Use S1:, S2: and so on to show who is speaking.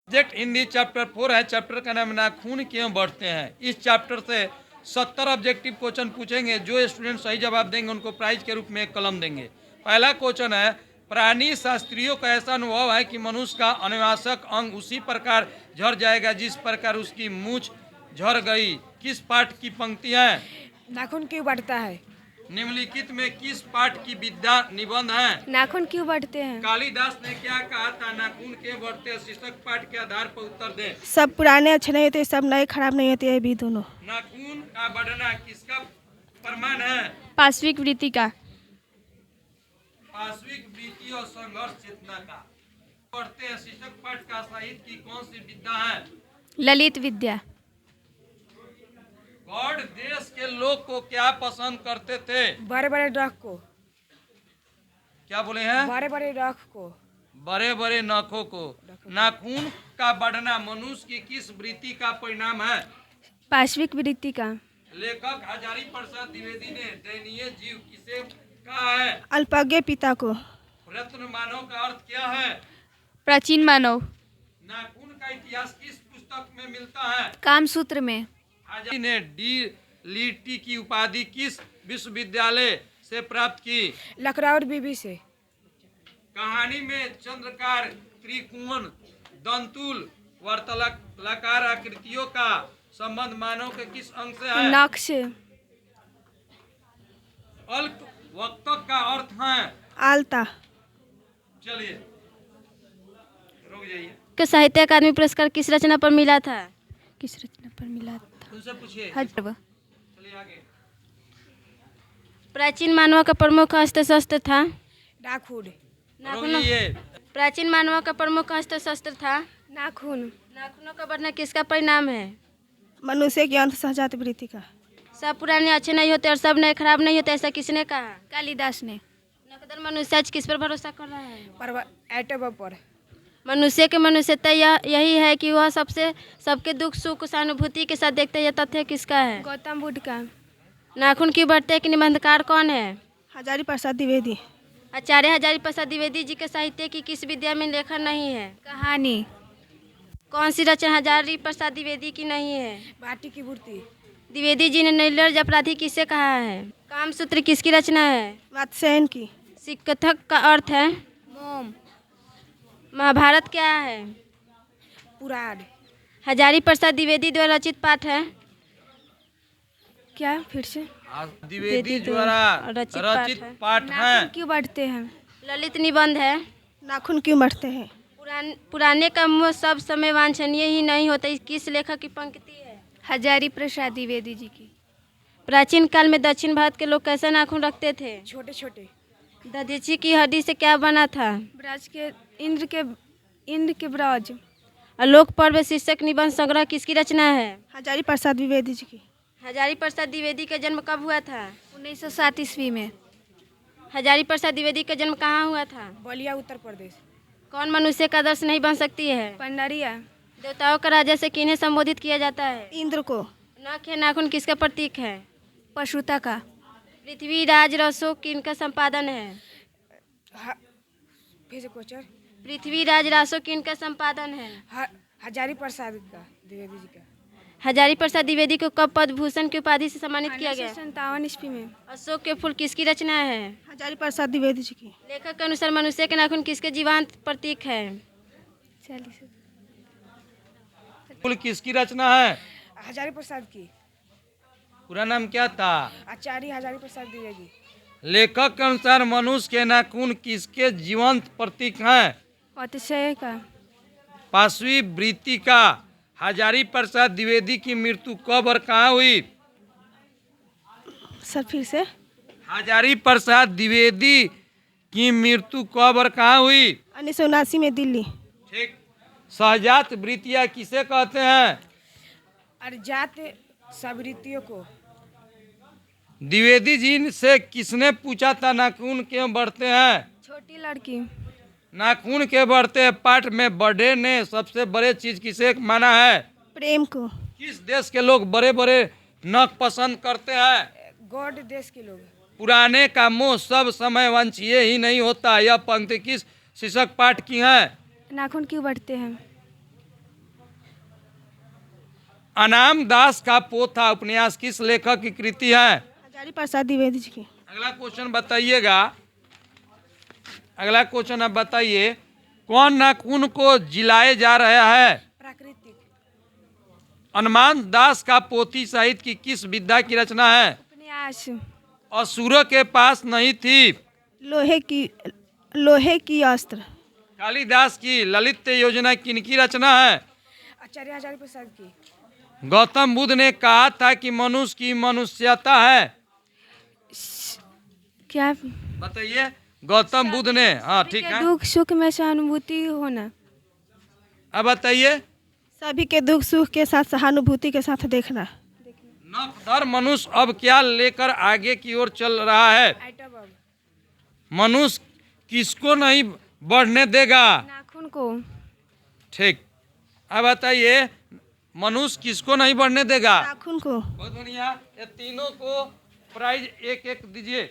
S1: Subject Hindi chapter 4 है। Chapter का नाम नाखून क्यों बढ़ते हैं। इस चैप्टर से 70 ऑब्जेक्टिव क्वेश्चन पूछेंगे। जो स्टूडेंट सही जवाब देंगे उनको प्राइज के रूप में एक कलम देंगे। पहला क्वेश्चन है, प्राणी शास्त्रियों का ऐसा अनुभव है कि मनुष्य का अनुवांशिक अंग उसी प्रकार झड़ जाएगा जिस प्रकार उसकी मूंछ झड़ गई। किस पाठ की पंक्ति है।
S2: नाखून क्यों बढ़ता है।
S1: निम्नलिखित में किस पाठ की विद्या निबंध है।
S2: नाखून क्यों बढ़ते हैं।
S1: कालिदास ने क्या कहा था। नाखून के बढ़ते हैं। शीर्षक पाठ के आधार पर उत्तर दें।
S2: सब पुराने अच्छे नहीं होते, सब नए खराब नहीं होते, ये भी दोनों।
S1: नाखून का बढ़ना किसका प्रमाण है।
S2: पाश्विक वृत्ति का।
S1: पाश्विक वृत्ति और संघर्ष चेतना का। बढ़ते हैं। शीर्षक पाठ का साहित्य की कौन सी विद्या है।
S2: ललित विद्या।
S1: गौड़ देश के लोग को क्या पसंद करते थे।
S2: बड़े बड़े डॉग को।
S1: क्या बोले हैं।
S2: बड़े बड़े डॉग को।
S1: बड़े बड़े नखों को। नाखून का बढ़ना मनुष्य की किस वृत्ति का परिणाम है।
S2: पाश्विक वृत्ति का।
S1: लेखक हजारी प्रसाद द्विवेदी ने दयनीय जीव किसे कहा है।
S2: अल्पज्ञ पिता को।
S1: रत्न मानव का अर्थ क्या है।
S2: प्राचीन मानव।
S1: नाखून का इतिहास किस पुस्तक में मिलता है।
S2: कामसूत्र में।
S1: हजारी ने डी.लिट् की उपाधि किस विश्वविद्यालय से प्राप्त की।
S2: लखनऊ बीबी से।
S1: कहानी में चंद्रकार, त्रिकोण, दंतुल, वर्तुलाकार आकृतियों का संबंध मानव के किस अंग से है।
S2: नख से।
S1: अल्प वक्तक का अर्थ है।
S2: आलता।
S1: चलिए रुक जाइए।
S3: के साहित्य अकादमी पुरस्कार किस रचना पर मिला था।
S2: किस रचना पर मिला था।
S1: उनसे पूछिए।
S3: चलिए
S1: आगे।
S3: प्राचीन मानव का प्रमुख अस्त्र शस्त्र था।
S2: नाखून।
S1: रुक जाइए।
S3: प्राचीन मानव का प्रमुख अस्त्र शस्त्र था।
S2: नाखून।
S3: नाखूनों का बढ़ना किसका परिणाम है।
S2: मनुष्य की अंत सहजात वृत्ति का।
S3: सब पुराने अच्छे नहीं होते और सब नए खराब नहीं होते, ऐसा किसने कहा।
S2: कालिदास ने।
S3: नकदर मनुष्य आज किस पर भरोसा कर रहा है।
S2: एटम पर।
S3: मनुष्य के मनुष्यता यही है कि वह सबके दुख सुख सहानुभूति के साथ देखते हैं। यह तथ्य किसका है।
S2: गौतम बुद्ध का।
S3: नाखून क्यों बढ़ते हैं कि निबंधकार कौन है।
S2: हजारी प्रसाद द्विवेदी।
S3: आचार्य हजारी प्रसाद द्विवेदी जी के साहित्य की किस विद्या में लेखन नहीं है।
S2: कहानी।
S3: कौन सी रचना हजारी प्रसाद द्विवेदी की नहीं है।
S2: भाटी की मूर्ति।
S3: द्विवेदी जी ने निर्लज्ज अपराधी किसे कहा है। कामसूत्र किसकी रचना है।
S2: वात्स्यायन की।
S3: सिकथक का अर्थ है।
S2: मोम।
S3: महाभारत क्या है।
S2: पुराण।
S3: हजारी प्रसाद द्विवेदी द्वारा रचित पाठ है।
S2: क्या फिर से।
S1: द्विवेदी द्वारा रचित पाठ है।
S2: नाखून क्यों बढ़ते हैं।
S3: ललित निबंध है।
S2: नाखून क्यों बढ़ते हैं।
S3: पुराने का मुँह सब समय वांछनीय ही नहीं होता। किस लेखक की पंक्ति है।
S2: हजारी प्रसाद द्विवेदी जी की।
S3: प्राचीन काल में दक्षिण भारत के लोग कैसे नाखून रखते थे।
S2: छोटे छोटे।
S3: दधीची की हड्डी से क्या बना था।
S2: ब्रज के इंद्र के ब्रज।
S3: आलोक पर्व शीर्षक निबंध संग्रह किसकी रचना है।
S2: हजारी प्रसाद द्विवेदी जी की।
S3: हजारी प्रसाद द्विवेदी का जन्म कब हुआ था।
S2: 1907 ईस्वी में।
S3: हजारी प्रसाद द्विवेदी का जन्म कहाँ हुआ था।
S2: बलिया उत्तर प्रदेश।
S3: कौन मनुष्य का आदर्श नहीं बन सकती है।
S2: पंडरिया।
S3: देवताओं का राजा से किन्हें संबोधित किया जाता है।
S2: इंद्र को।
S3: नख है नाखून किसका प्रतीक है।
S2: पशुता का।
S3: पृथ्वीराज रसो किनका संपादन है। पृथ्वीराज रासो किनका संपादन है।
S2: हजारी प्रसाद का द्विवेदी जी का।
S3: हजारी प्रसाद द्विवेदी को कब पद्म भूषण की उपाधि से सम्मानित किया गया।
S2: 1957 ईस्वी में।
S3: अशोक के फूल किसकी रचना है।
S2: हजारी प्रसाद द्विवेदी जी की।
S3: लेखक के अनुसार मनुष्य के नाखून किसके जीवांत प्रतीक है।
S1: फूल किसकी रचना है।
S2: हजारी प्रसाद की।
S1: पूरा नाम क्या था।
S2: आचार्य हजारी प्रसाद द्विवेदी।
S1: लेखक के अनुसार मनुष्य के नाखून किसके जीवंत प्रतीक हैं।
S2: अतिशय का।
S1: पाश्वी वृत्ति का। हजारी प्रसाद द्विवेदी की मृत्यु कब और कहाँ हुई।
S2: सर फिर से।
S1: हजारी प्रसाद द्विवेदी की मृत्यु कब और कहाँ हुई।
S2: 1979 में दिल्ली।
S1: ठीक। सहजात वृत्तियाँ किसे कहते हैं।
S2: अरजात सवृत्तियों को।
S1: द्विवेदी जी से किसने पूछा था नाखून क्यों बढ़ते हैं।
S2: छोटी लड़की।
S1: नाखून के बढ़ते पाठ में बड़े ने सबसे बड़े चीज किसे माना है।
S2: प्रेम को।
S1: किस देश के लोग बड़े बड़े नख पसंद करते हैं।
S2: गौड़ देश के लोग।
S1: पुराने का मोह सब समय वांछनीय ही नहीं होता। यह पंक्ति किस शीर्षक पाठ की है।
S2: नाखून क्यों बढ़ते हैं।
S1: अनाम दास का पोथा उपन्यास किस लेखक की कृति है?
S2: हजारी प्रसाद द्विवेदी जी की।
S1: अगला क्वेश्चन बताइएगा। अगला क्वेश्चन आप बताइए, कौन नाखून को जिलाए जा रहा है?
S2: प्राकृतिक।
S1: हनुमान दास का पोथी साहित्य की किस विद्या की रचना है?
S2: उपन्यास।
S1: असुरों के पास नहीं थी।
S2: लोहे की अस्त्र।
S1: कालिदास की ललित योजना किनकी रचना है?
S2: आचार्य हजारी प्रसाद की।
S1: गौतम बुद्ध ने कहा था कि मनुष्य की मनुष्यता है।
S2: क्या?
S1: बताइए। गौतम बुद्ध ने, हाँ ठीक है।
S2: दुख सुख में सहानुभूति होना।
S1: अब बताइए।
S2: सभी के दुख सुख के साथ सहानुभूति के साथ देखना।
S1: नखदर मनुष्य अब क्या लेकर आगे की ओर चल रहा है? मनुष्य किसको नहीं बढ़ने देगा?
S2: नाखून को।
S1: ठीक। अब बताइए, मनुष्य किसको नहीं बढ़ने देगा?
S2: नाखून को।
S1: बहुत बढ़िया। ये तीनों को प्राइज एक एक दीजिए।